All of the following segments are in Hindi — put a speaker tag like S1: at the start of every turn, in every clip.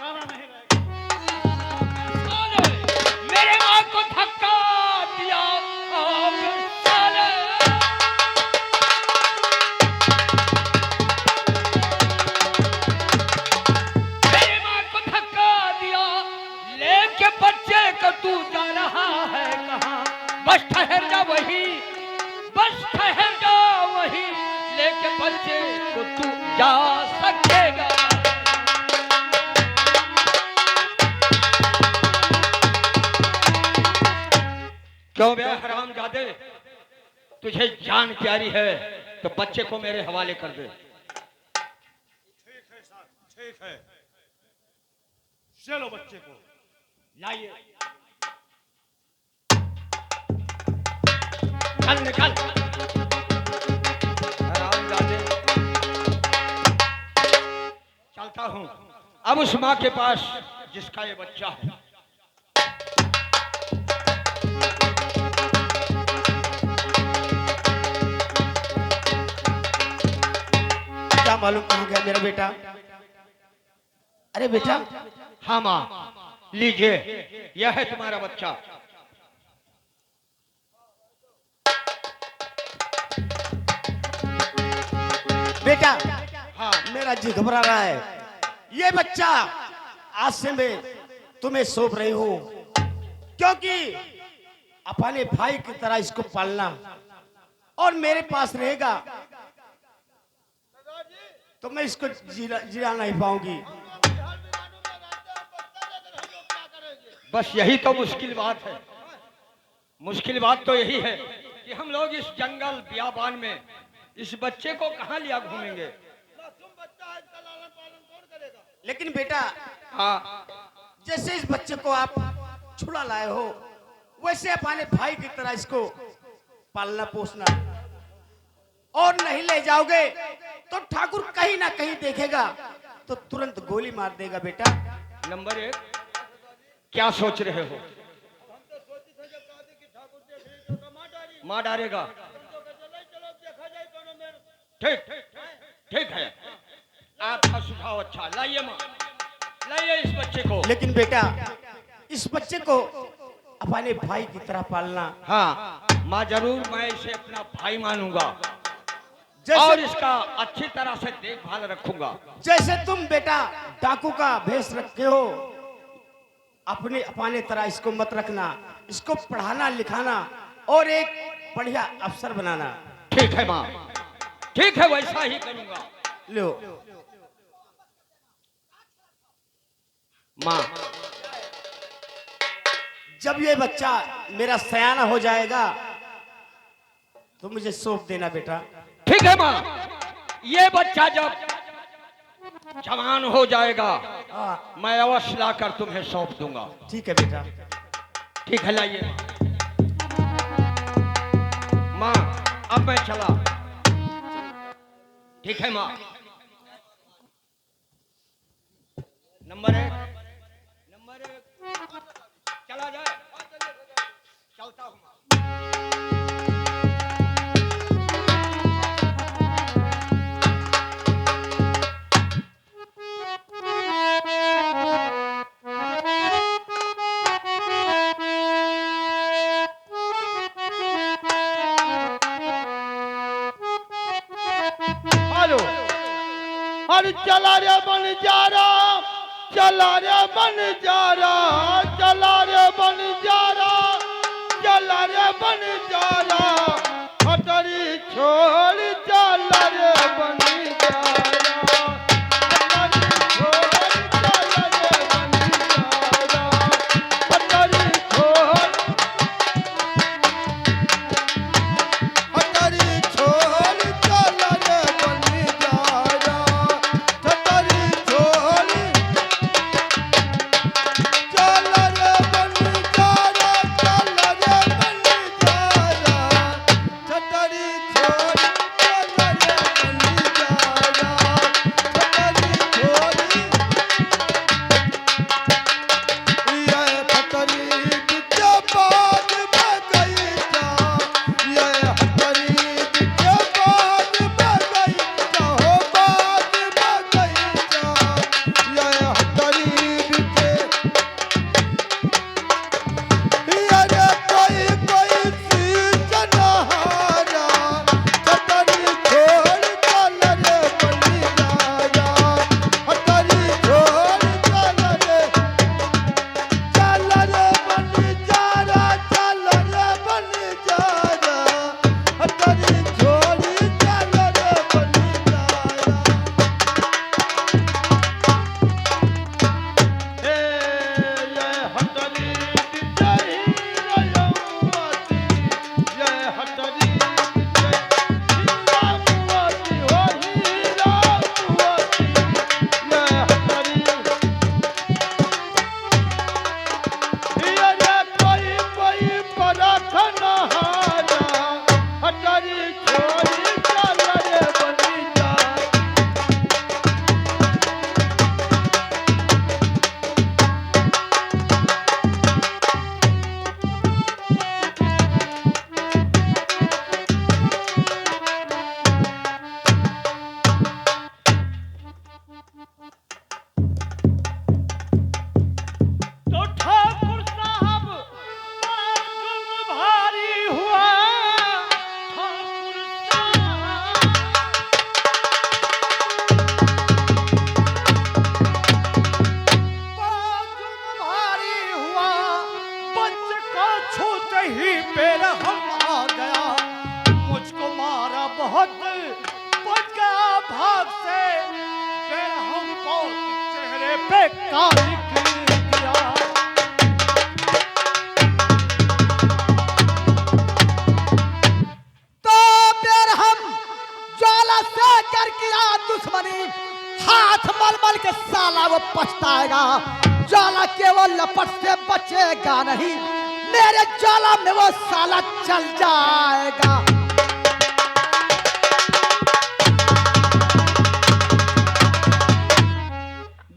S1: ठिकाना नहीं रहेगा।
S2: मेरे माँ को धक्का दिया फिर साले। मेरी माँ को धक्का दिया लेके बच्चे को तू जा रहा है कहाँ? बस ठहर जा वही, बस ठहर जा वही, लेके बच्चे को तू जा सकेगा। क्यों बे हरामजादे, तुझे जान प्यारी है तो बच्चे को मेरे हवाले कर दे।
S1: ठीक है साहब, ठीक है। चलो बच्चे को
S2: लाइए, चल निकल। हरामजादे, चलता हूँ अब उस माँ के पास जिसका ये बच्चा है।
S3: क्या मालूम कहाँ गया मेरा बेटा? अरे बेटा,
S2: हाँ माँ, लीजिए, यह है तुम्हारा बच्चा।
S3: बेटा,
S2: हाँ
S3: मेरा जी घबरा रहा है। ये बच्चा आज से मैं तुम्हें सौंप रही हूँ, क्योंकि अपने भाई की तरह इसको पालना और मेरे पास रहेगा तो मैं इसको जिला नहीं पाऊंगी।
S2: बस यही तो मुश्किल बात है। मुश्किल बात तो यही है कि हम लोग इस जंगल बियाबान में इस बच्चे को कहाँ लिया घूमेंगे।
S3: लेकिन बेटा,
S2: हाँ,
S3: जैसे इस बच्चे को आप छुड़ा लाए हो, वैसे अपने भाई की तरह इसको पालना पोसना, और नहीं ले जाओगे तो ठाकुर कहीं ना कहीं देखेगा तो तुरंत गोली मार देगा। बेटा,
S2: नंबर एक, क्या सोच रहे हो? मार डालेगा? ठीक ठीक है, आपका सुझाव अच्छा। लाइए माँ, लाइए इस बच्चे को।
S3: लेकिन बेटा, इस बच्चे को अपने भाई की तरह पालना।
S2: हाँ माँ, जरूर मैं इसे अपना भाई मानूंगा
S3: जैसे
S2: और इसका अच्छी तरह से देखभाल रखूंगा।
S3: जैसे तुम बेटा डाकू का भेष रखे हो, अपने अपने तरह इसको मत रखना। इसको पढ़ाना लिखाना और एक बढ़िया अफसर बनाना।
S2: ठीक है माँ, ठीक है, वैसा ही करूंगा।
S3: लो
S2: माँ,
S3: जब ये बच्चा मेरा सयाना हो जाएगा तो मुझे सौंप देना बेटा।
S2: ठीक है माँ, ये बच्चा जब जवान हो जाएगा
S3: हाँ,
S2: मैं अवश्य लाकर तुम्हें सौंप दूंगा।
S3: ठीक है बेटा।
S2: ठीक है, लाइए माँ, अब मैं चला। ठीक है माँ। नंबर एक, चला जाए, चलता हूँ माँ।
S1: हेलो, अरे चला रे बनजारा, चला रे बनजारा, चला रे बनजारा, चला रे बनजारा, हटरी छोड़ चला रे बनजारा, हटरी छोड़ चला रे बनजारा, हटरी छोड़, हटरी छोड़ चला रे बनजारा, हटरी छोड़ चला रे बनजारा, चला रे बनजारा, हटरी छोड़ चला रे बनजारा। का लिख दिया। तो फिर हम ज्वाला से कर किया दुश्मनी, हाथ मल मल के साला वो पछताएगा। ज्वाला केवल लपट से बचेगा नहीं, मेरे ज्वाला में वो साला चल जाएगा।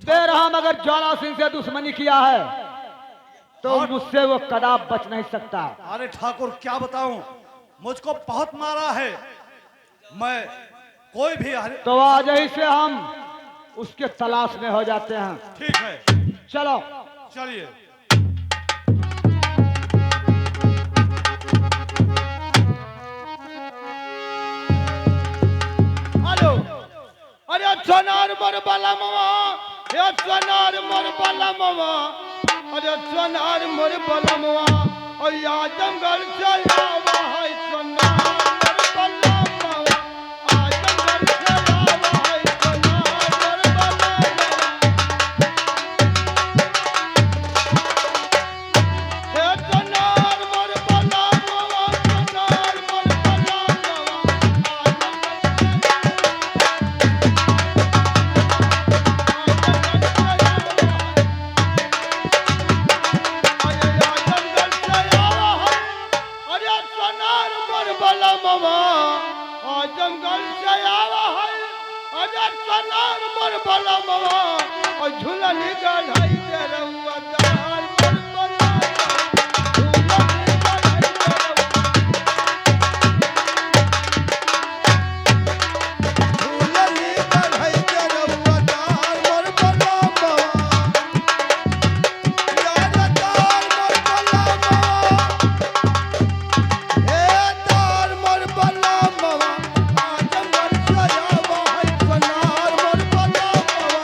S2: बेरहम अगर ज्वाला सिंह से दुश्मनी किया है तो मुझसे वो कदाप बच नहीं सकता।
S1: अरे ठाकुर क्या बताऊं, मुझको बहुत मारा है। मैं कोई भी
S2: तो आज ही से हम उसके तलाश में हो जाते हैं।
S1: ठीक है,
S2: चलो
S1: चलिए। हेलो, अरे सोनार मोर बाला मामा, ये सोनार मोर बाला मामा, अरे सोनार मोर बाला मामा, और आजमगढ़ से आवा है सोनार मोर बाला मामा, आजमगढ़ से आवा है सोनार मोर बाला मामा। हे सोनार मोर बाला मामा, सोनार मोर बाला मामा, आजमगढ़ से आवा है, अरे सोनार मोर बाला मामा, और झूलनी गढ़ाई दे रहुआ दार मोर बाला मामा, झूलनी गढ़ाई दे रहुआ, झूलनी गढ़ाई दे रहुआ दार मोर बाला मामा, यार दार मोर बाला मामा, हे दार मोर बाला मामा, आजमगढ़ से आवा है सोनार मोर बाला मामा।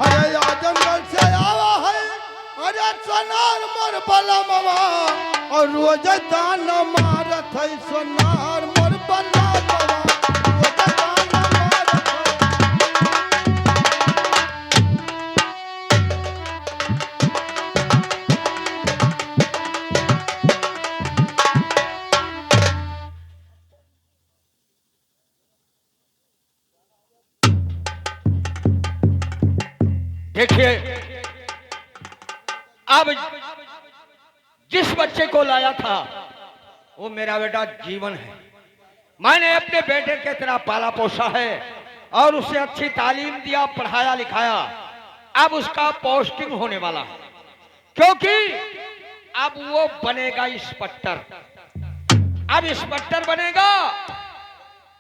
S1: अरे आजमगढ़ से आवा है, अरे सोनार मोर बाला मामा, और रोज दान मारत है सोनार मोर बाला मामा, रोज दान मारत है।
S2: देखिए, अब जिस बच्चे को लाया था वो मेरा बेटा जीवन है। मैंने अपने बेटे के तरह पाला पोसा है और उसे अच्छी तालीम दिया, पढ़ाया लिखाया। अब उसका पोस्टिंग होने वाला है, क्योंकि अब वो बनेगा इंस्पेक्टर। अब इंस्पेक्टर बनेगा,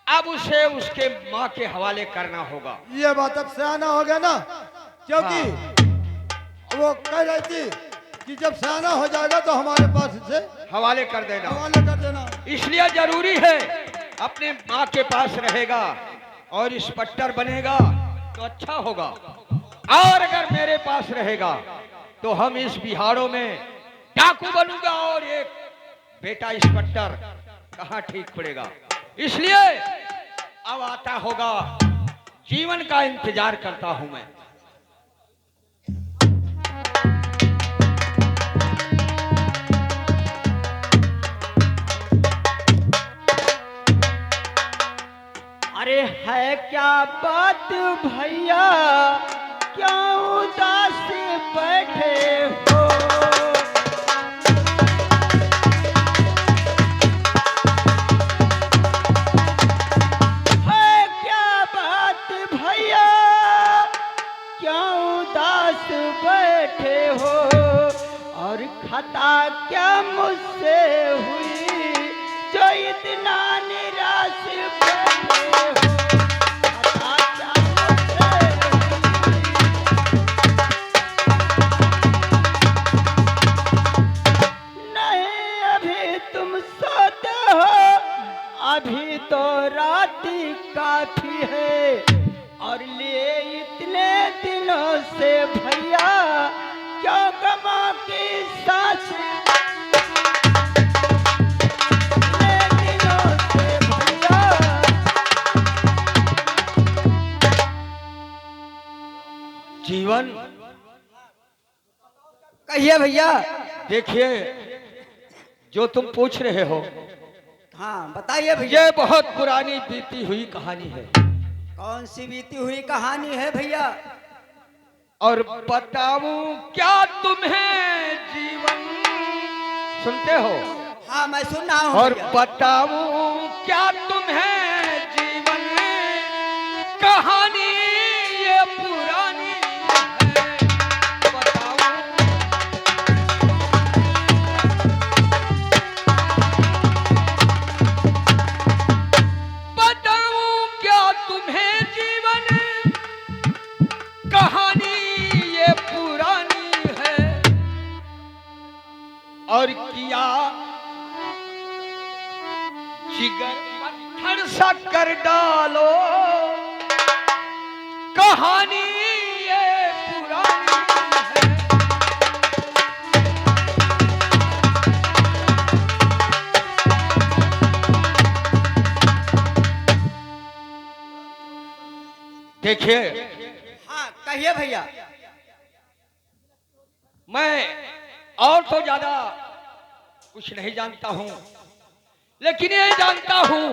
S2: अब उसे उसके माँ के हवाले करना होगा।
S1: ये बात अब सयाना हो गया ना, क्योंकि वो कह रही थी कि जब सयाना हो जाएगा तो हमारे पास इसे
S2: हवाले कर देना,
S1: हवाले कर देना।
S2: इसलिए जरूरी है अपने माँ के पास रहेगा और इंस्पेक्टर बनेगा तो अच्छा होगा। और अगर मेरे पास रहेगा तो हम इस बिहारों में डाकू बनूंगा और एक बेटा इंस्पेक्टर कहाँ ठीक पड़ेगा। इसलिए अब आता होगा, जीवन का इंतजार करता हूं मैं।
S3: अरे है क्या बात भैया, क्या उदास बैठे हो? है क्या बात भैया, क्या उदास बैठे हो? और खता क्या मुझसे हुई जो इतना निराश बैठे हो? खता क्या मुझसे हुई? नहीं अभी तुम सोते हो, अभी तो रात काफी है। और लिए इतने दिनों से भैया क्यों गमा की सांस? इतने दिनों से भैया
S1: जीवन,
S2: कहिए भैया।
S1: देखिए जो तुम पूछ रहे हो
S2: हाँ बताइए भैया।
S1: ये बहुत पुरानी बीती हुई कहानी है।
S2: कौन सी बीती हुई कहानी है भैया?
S1: और बताऊं क्या तुम्हें जीवन, सुनते हो?
S2: हाँ मैं सुन रहा हूँ
S1: और
S2: भैया।
S1: बताऊं क्या तुम्हें जीवन, कहानी ये पुरानी है। बताऊं बताऊं क्या तुम्हें जीवन, कहानी ये पुरानी है। और किया जिगर पत्थर सा कर डालो, कहानी ये पुरानी है। देखिए
S2: हाँ कहिए भैया।
S1: मैं और तो ज्यादा कुछ नहीं जानता हूं, लेकिन ये जानता हूं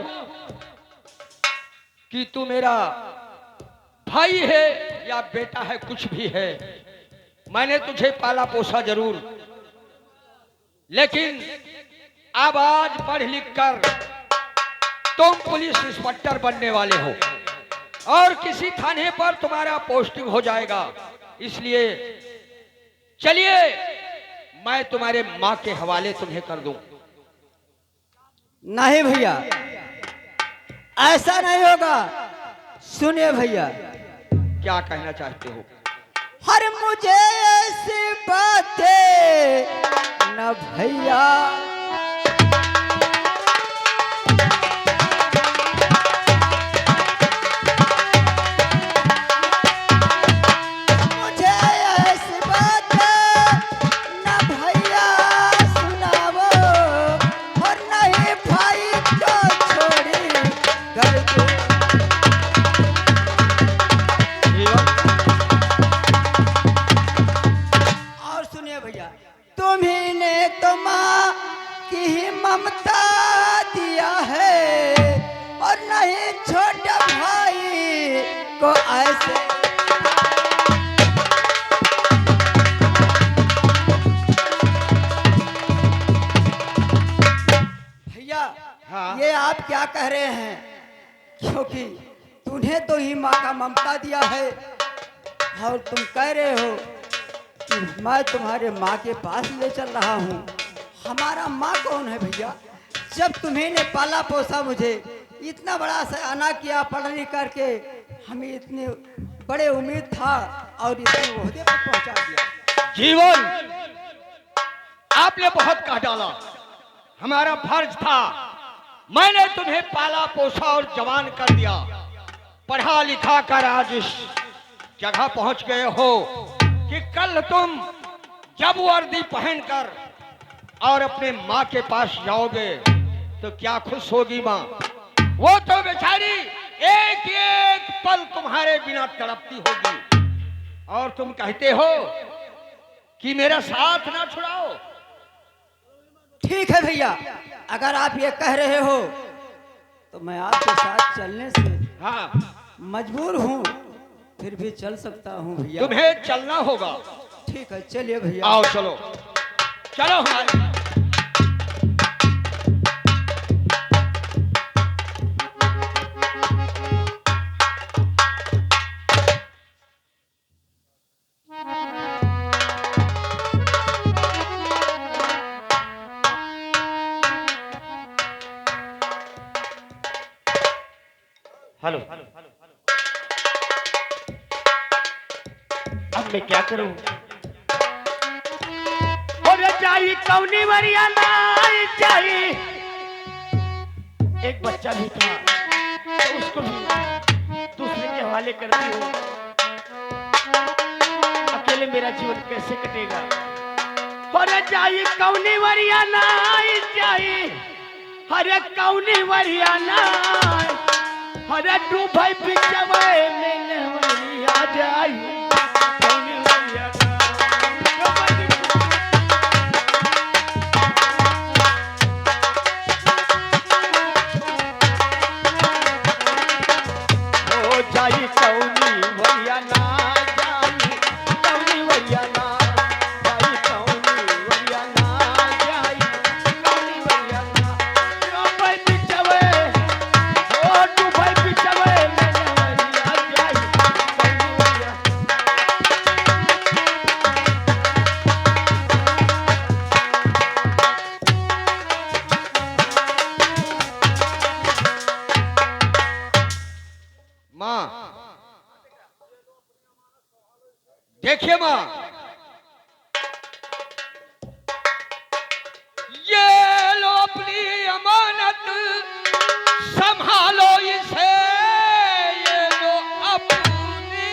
S1: कि तू मेरा भाई है या बेटा है, कुछ भी है। मैंने तुझे पाला पोसा जरूर, लेकिन अब आज पढ़ लिख कर तुम पुलिस इंस्पेक्टर बनने वाले हो और किसी थाने पर तुम्हारा पोस्टिंग हो जाएगा। इसलिए चलिए मैं तुम्हारे माँ के हवाले तुम्हें कर दूं।
S2: नहीं भैया, ऐसा नहीं होगा। सुनिए भैया,
S1: क्या कहना चाहते हो?
S2: हर मुझे ऐसी बातें न भैया, मुझे ऐसी बातें न भैया सुनावो, और नहीं भाई को छोड़ी घर को। और सुनिए भैया, तुम्ही ने तो माँ की ही ममता दिया है, और नहीं छोटे भाई को ऐसे। भैया
S1: हाँ।
S2: ये आप क्या कह रहे हैं? क्योंकि तुम्हें तो ही माँ का ममता दिया है, और तुम कह रहे हो कि मैं तुम्हारे माँ के पास ले चल रहा हूँ। हमारा माँ कौन है भैया? जब तुम्हें ने पाला पोसा, मुझे इतना बड़ा सयाना किया, पढ़ लिख करके हमें इतने बड़े उम्मीद था, और इतने ओहदे पर पहुंचा दिया।
S1: जीवन, आपने बहुत कह डाला। हमारा फर्ज था, मैंने तुम्हें पाला पोसा और जवान कर दिया। पढ़ा लिखा कर आज इस जगह पहुंच गए हो कि कल तुम जब वर्दी पहनकर और अपने माँ के पास जाओगे तो क्या खुश होगी माँ? वो तो बेचारी एक एक पल तुम्हारे बिना तड़पती होगी, और तुम कहते हो कि मेरा साथ ना छुड़ाओ।
S2: ठीक है भैया, अगर आप ये कह रहे हो तो मैं आपके साथ चलने से
S1: हाँ,
S2: मजबूर हूँ, फिर भी चल सकता हूँ भैया।
S1: तुम्हें चलना होगा।
S2: ठीक है, चलिए भैया।
S1: आओ चलो, चलो हमारे।
S3: हेलो, अब मैं क्या करूं? और चाहिए कौनी वरिया नाई चाहिए। एक बच्चा भी था तो उसको भी दूसरे के हवाले कर दी हूं। अकेले मेरा जीवन कैसे कटेगा? और चाहिए कौनी वरिया नाई चाहिए। अरे कौनी वरिया नाई, अरे तू भाई पिछवाए में नवरिया जाई।
S1: कौनी भैया ना जाई कौनी भैया ना जाई कौनी भैया ना जाई कौनी भैया ना ओ भाई पिचवे ओ तू भाई पिचवे भैया जाई कौनी भैया माँ देखिए माँ,
S2: ये लो अपनी अमानत, संभालो इसे, ये लो अपनी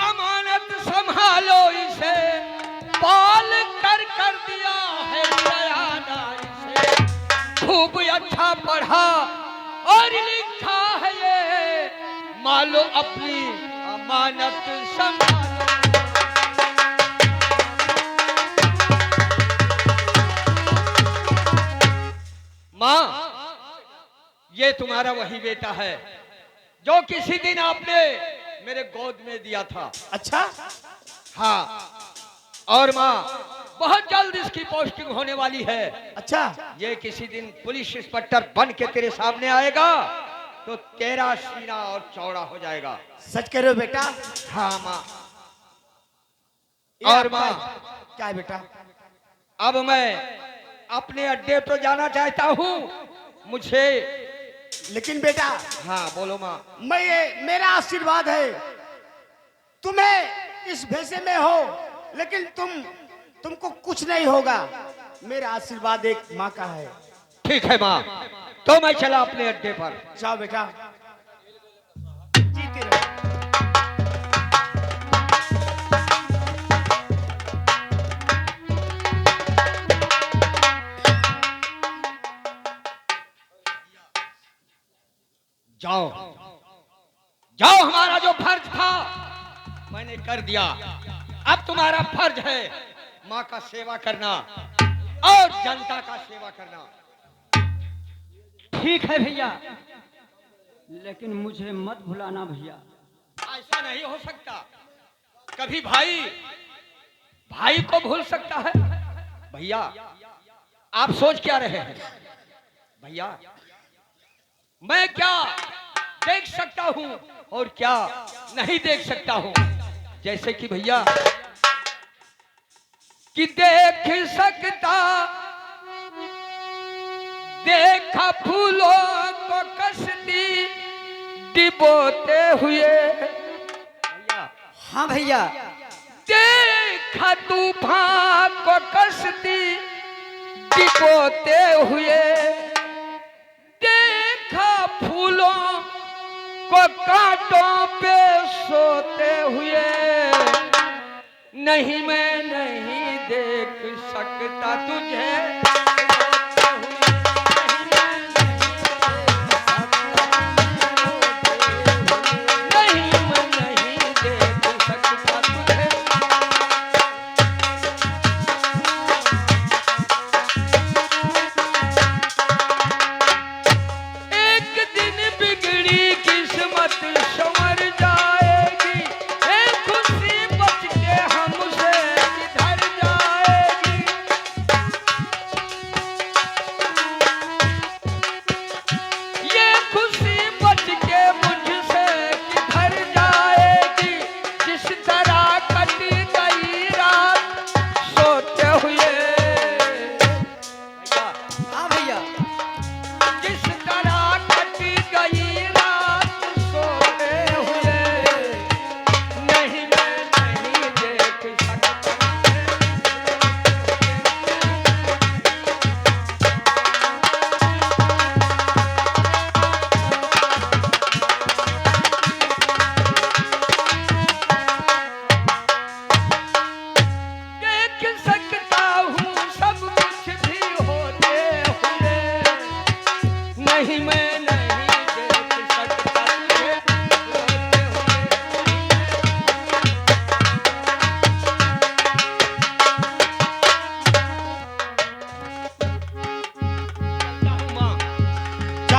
S2: अमानत, संभालो इसे, पाल कर दिया है सयाना इसे, खूब अच्छा पढ़ा और लिखा है ये, मान लो अपनी अमानत संभालो। माँ ये तुम्हारा वही बेटा है जो किसी दिन आपने मेरे गोद में दिया था।
S3: अच्छा,
S2: हाँ, और माँ बहुत जल्द इसकी पोस्टिंग होने वाली है।
S3: अच्छा,
S2: ये किसी दिन पुलिस इंस्पेक्टर बन के तेरे सामने आएगा तो तेरा सीना और चौड़ा हो जाएगा।
S3: सच कह रहे हो बेटा?
S2: हाँ माँ।
S3: ये
S2: और
S3: आपका
S2: माँ
S3: क्या है बेटा?
S2: अब मैं अपने अड्डे पर जाना चाहता हूँ, मुझे।
S3: लेकिन बेटा,
S2: हाँ बोलो माँ।
S3: मेरा आशीर्वाद है, तुम्हें इस भेषे में हो लेकिन तुमको कुछ नहीं होगा। मेरा आशीर्वाद एक माँ का है।
S2: ठीक है माँ, तो मैं चला अपने अड्डे पर।
S3: जाओ बेटा, जीते रहो।
S2: जाओ जाओ, हमारा जो फर्ज था मैंने कर दिया। अब तुम्हारा फर्ज है माँ का सेवा करना और जनता का सेवा करना।
S1: ठीक है भैया, लेकिन मुझे मत भुलाना भैया।
S2: ऐसा नहीं हो सकता, कभी भाई को भूल सकता है? भैया आप सोच क्या रहे हैं? भैया मैं क्या देख सकता हूं और क्या नहीं देख सकता हूं। जैसे कि भैया कि देख सकता, देखा फूलों को कसती डिबोते हुए। भैया
S3: हाँ भैया,
S2: देखा तूफान को कसती डिबोते हुए, देखा फूलों को कांटों पे सोते हुए। नहीं मैं नहीं देख सकता तुझे रोते हुए। नहीं मैं नहीं देख सकता तुझे। एक दिन बिगड़ी किस्मत संवर जाएगी, एक खुशी बच के हमसे किधर जाएगी।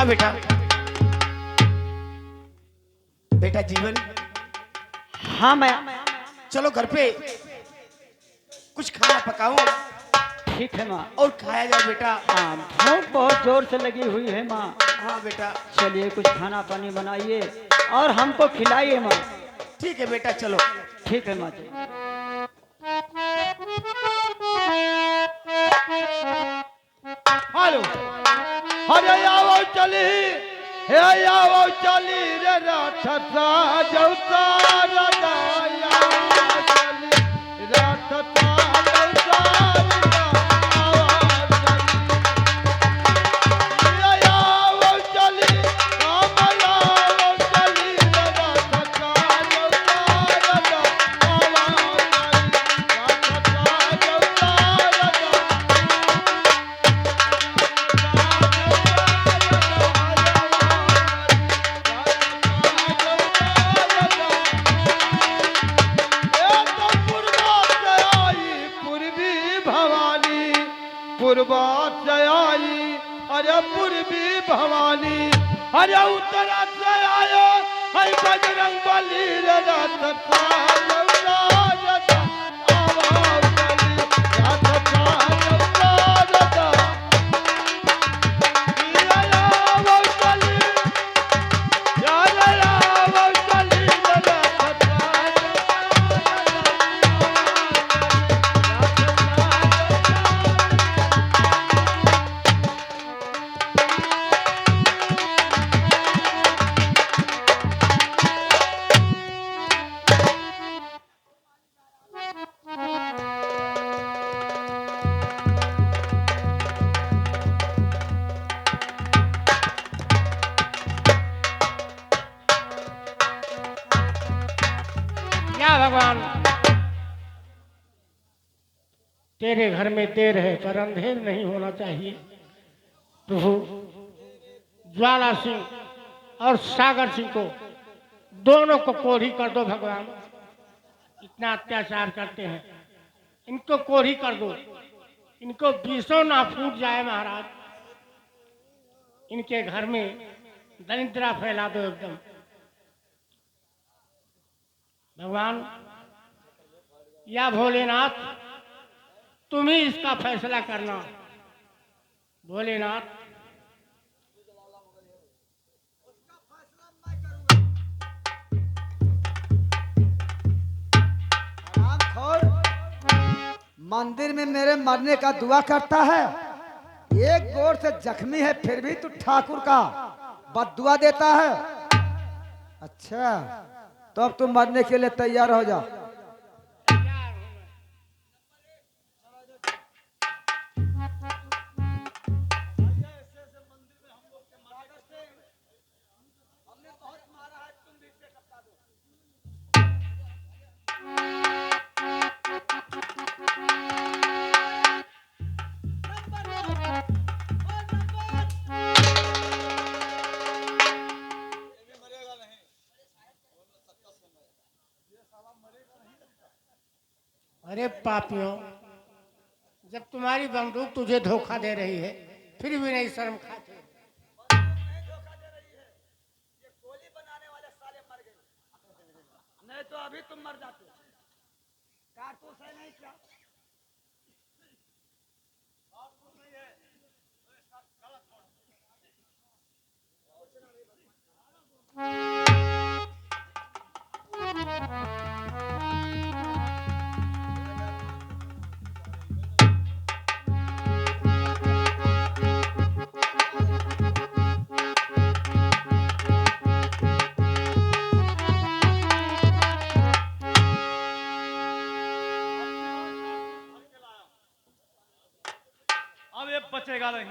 S3: हाँ बेटा। बेटा जीवन,
S2: हाँ मैं
S3: चलो घर पे कुछ खाना पकाओ
S2: ठीक है माँ।
S3: और खाया जाए बेटा।
S2: हाँ भूख बहुत जोर से लगी हुई है माँ।
S3: हाँ बेटा।
S2: चलिए कुछ खाना पानी बनाइए और हमको खिलाइए माँ।
S3: ठीक है बेटा, चलो।
S2: ठीक है माँ जी।
S1: हेलो, अरे आओ चली, हे आओ चली रे रात साजौता रदाया चली, रात साजौता आओ चली, काम आओ चली रे रात साजौता रदाया रात साजौता रदाया। पूर्वा से आई, अरे पूर्वी भवानी, अरे उत्तरा से आयो है बजरंग बली रे रात साजौता रदा आवाज चली, रात साजौता रदा आवाज चली, आवाज चली रे रात
S4: क्या भगवान, तेरे घर में देर है पर अंधेर नहीं होना चाहिए। प्रभु ज्वाला सिंह और सागर सिंह को दोनों को कोढ़ी कर दो भगवान। इतना अत्याचार करते हैं, इनको कोढ़ी कर दो, इनको बीसों ना फूट जाए महाराज। इनके घर में दरिद्रा फैला दो एकदम। भगवान या भोलेनाथ, तुम ही इसका फैसला करना। भोलेनाथ,
S5: मंदिर में मेरे मरने का दुआ करता है, एक गोर से जख्मी है फिर भी तू ठाकुर का बददुआ देता है। अच्छा, तो अब तुम मरने के लिए तैयार हो जा।
S4: अरे पापियों, जब तुम्हारी बंदूक तुझे धोखा दे रही है फिर भी नहीं शर्म खाते।
S1: नहीं तो अभी तुम मर जाते। कारतूस है नहीं क्या? अब ये बचेगा नहीं।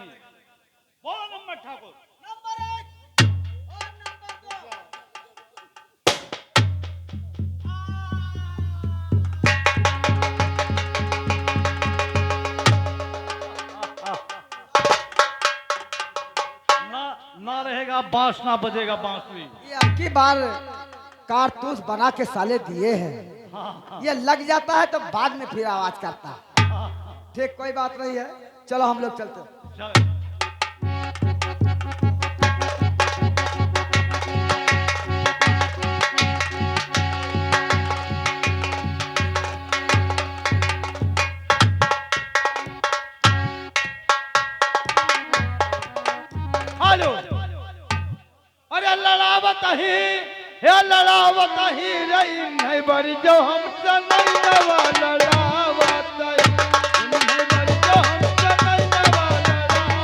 S1: बोलो नंबर ठाकुर। नंबर 1 और नंबर 2। ना रहेगा बांस, ना बजेगा बांसुरी।
S5: ये अब की बार कारतूस बना के साले दिए हैं, ये लग जाता है तो बाद में फिर आवाज करता है। ठीक, कोई बात नहीं है, चलो हम लोग चलते हैं।
S1: चल। ही हे लड़ावत ही रही नहीं बड़ी जो हमसे नहीं नवा लड़ावत ही नहीं बड़ी जो हमसे नहीं नवा लड़ावत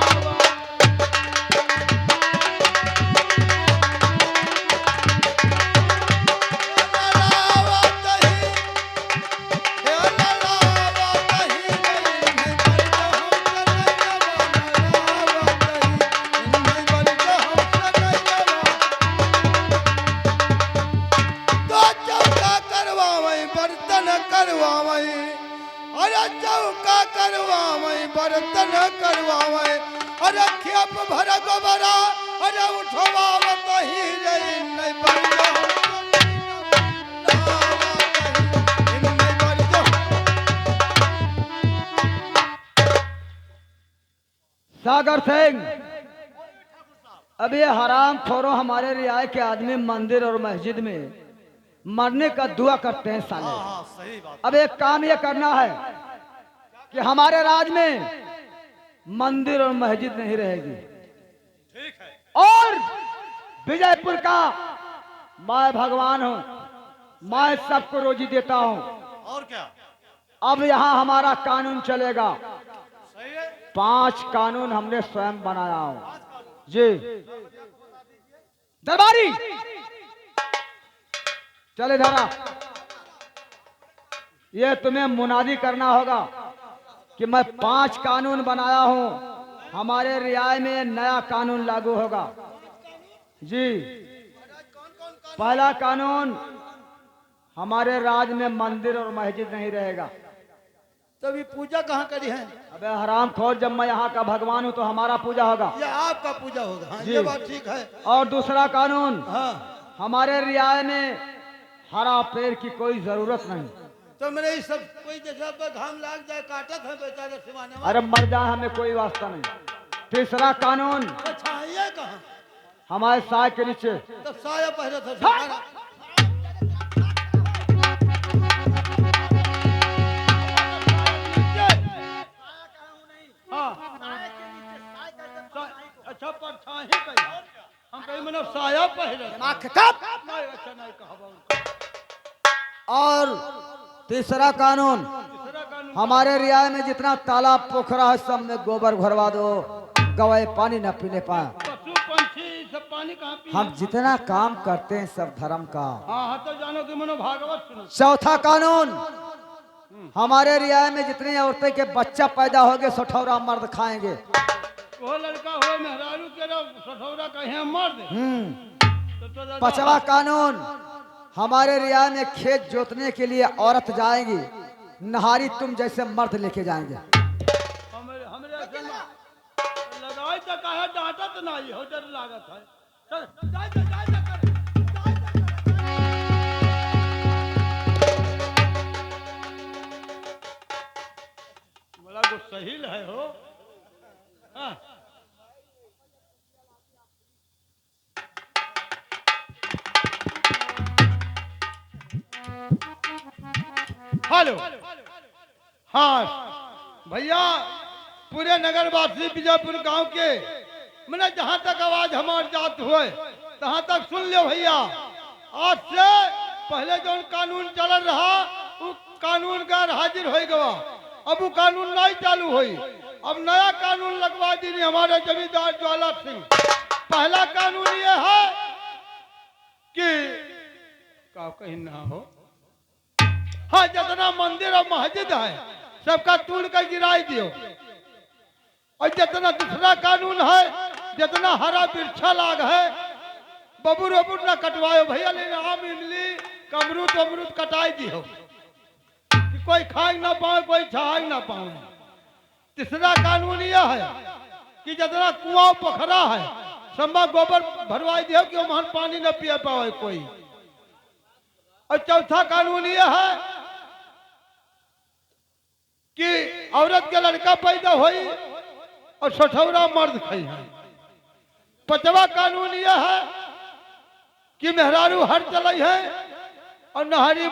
S1: बर्तन करवावे अरे खेप भर गोबरा अरे उठवावत ही रे नहीं बड़ो
S5: सागर सिंह, अब ये हराम खोरों हमारे रियाय के आदमी मंदिर और मस्जिद में मरने का दुआ करते हैं साले। अब एक काम ये करना है कि हमारे राज में मंदिर और मस्जिद नहीं रहेगी। ठीक है। और विजयपुर का मैं भगवान हूं, मैं सबको रोजी देता हूं।
S3: और क्या?
S5: अब यहाँ हमारा कानून चलेगा। 5 कानून हमने स्वयं बनाया हूं जी। दरबारी चले धरा, ये तुम्हें मुनादी करना होगा कि मैं 5 कानून बनाया हूं। हमारे रियाय में नया कानून लागू होगा जी। पहला कानून, हमारे राज में मंदिर और मस्जिद नहीं रहेगा।
S1: तभी पूजा कहाँ करी है?
S5: अबे हराम खोर, जब मैं यहाँ का भगवान हूँ तो हमारा पूजा होगा।
S1: ये आपका पूजा होगा। हाँ,
S5: जी।
S1: ये बात ठीक है।
S5: और दूसरा कानून,
S1: हाँ,
S5: हमारे रियाय में हरा पेड़ की कोई जरूरत नहीं।
S1: तो मेरे ये सब कोई जैसा पे घाम लाग जाए काटत है बेचारे सिवाने में।
S5: अरे मर जाए हमें कोई वास्ता नहीं। तीसरा कानून,
S1: अच्छा ये कहाँ?
S5: हमारे साय के नीचे
S1: तो साया पहले था सारा। अच्छा परछाई कही हम कहीं मतलब साया पहले नहीं अच्छा नहीं कहा।
S5: और तीसरा कानून,
S1: तीसरा कानून
S5: हमारे रियाय में जितना तालाब पोखरा है सब में गोबर भरवा दो, गवाए पानी न पीने पाए।
S1: पशु पंछी सब पानी कहाँ पी?
S5: हम जितना काम करते हैं सब धर्म का।
S1: हाँ तो जानो कि मनो भागवत सुनो।
S5: चौथा कानून, हमारे रियाय में जितनी औरतें के बच्चा पैदा होगे सठौरा मर्द खाएंगे।
S1: वो लड़का हो मेहरारू के सठौरा कहीं मार दे। तो
S5: पांचवा कानून, हमारे रियाय में खेत जोतने के लिए औरत जाएगी, नहारी तुम जैसे मर्द लेके जाएंगे।
S1: हमरे ऐसे ना लगाई तो कहा डांटा तो नहीं हो डर लागत है। चल जाए कर बड़ा गुस्सहील है हो। हाँ। हेलो हाँ भैया, पूरे नगरवासी विजयपुर गांव के मैंने जहां तक आवाज हमार जात हुए तहां तक सुन लो भैया। आज से पहले जो कानून चल रहा वो कानून का हाजिर हो गया। अब वो कानून नहीं चालू हुई, अब नया कानून लगवा दी हमारे जमींदार ज्वाला सिंह। पहला कानून ये है कि का कहीं ना हो, हाँ जितना मंदिर और मस्जिद है सबका तोड़ कर गिराई दियो। और जितना दूसरा कानून है, जितना हरा वृक्षा लाग है बबूर वबूर ना कटवाओ भैया, लेकिन आम इमली कमरूद वमरूद कटाई दियो कि कोई खाए ना पाए, कोई छाए ना पाए। तीसरा कानून यह है कि जितना कुआं पोखरा है सब गोबर भरवाई दियो कि वहां पानी न पिए पाए कोई। और चौथा कानून यह है कि औरत के लड़का पैदा हुई और सठौरा मर्द खाई है। 5वां कानून यह है कि मेहरारू हर चलाई है और नहरी